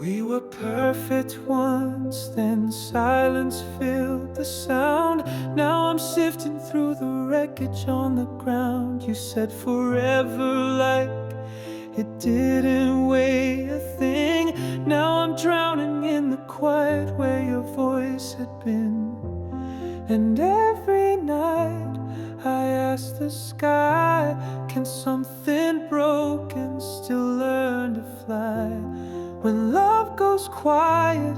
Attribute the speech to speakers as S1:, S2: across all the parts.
S1: We were perfect once, then silence filled the sound. Now I'm sifting through the wreckage on the ground. You said forever like it didn't weigh a thing. Now I'm drowning in the quiet where your voice had been. And every night I ask the sky, can something broken still learn to fly? When love goes quiet,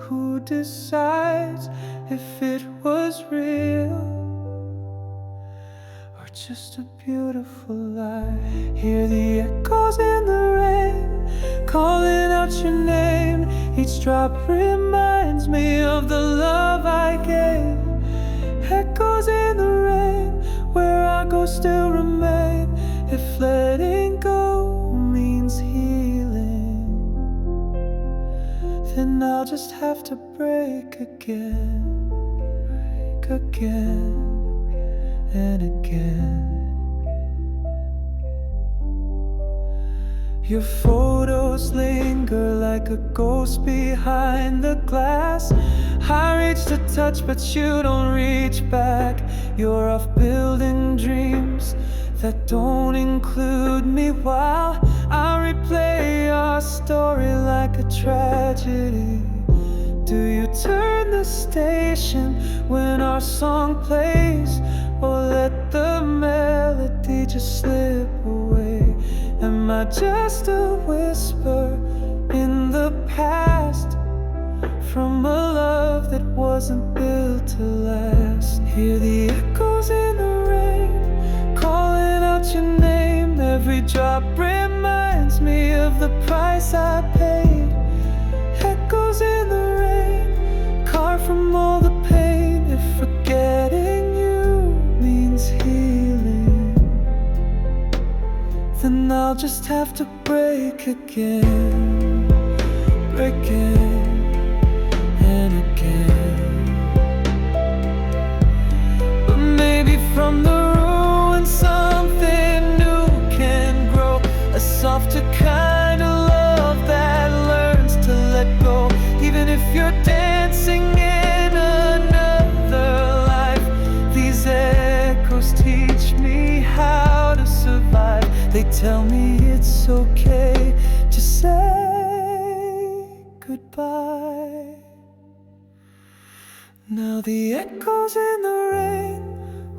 S1: who decides if it was real or just a beautiful lie? Hear the echoes in the rain, calling out your name. Each drop reminds me of the love I gave. Echoes in the rain, where I go still remain. If letting go means healing, then I'll just have to break again, break again and again. Your photos linger like a ghost behind the glass. I reach to touch, but you don't reach back. You're off building dreams that don't include me, while I replay our story like a tragedy. Do you turn the station when our song plays, or let the melody just slip away? Am I just a whisper in the past from a love that wasn't built to last? Hear the echoes in the rain, calling out your name. Every drop reminds me of the price I paid. Echoes in the rain, carved from all the pain. If forgetting you means healing, then I'll just have to break again, break again and again. But maybe from the ruins something new can grow, a softer kind of love that learns to let go. Even if you're dancing in another life, these echoes teach me how to survive. They tell me it's okay to say goodbye. Now the echoes in the rain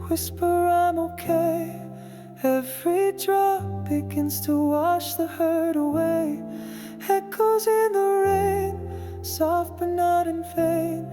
S1: whisper I'm okay. Every drop begins to wash the hurt away. Echoes in the rain, soft but not in vain.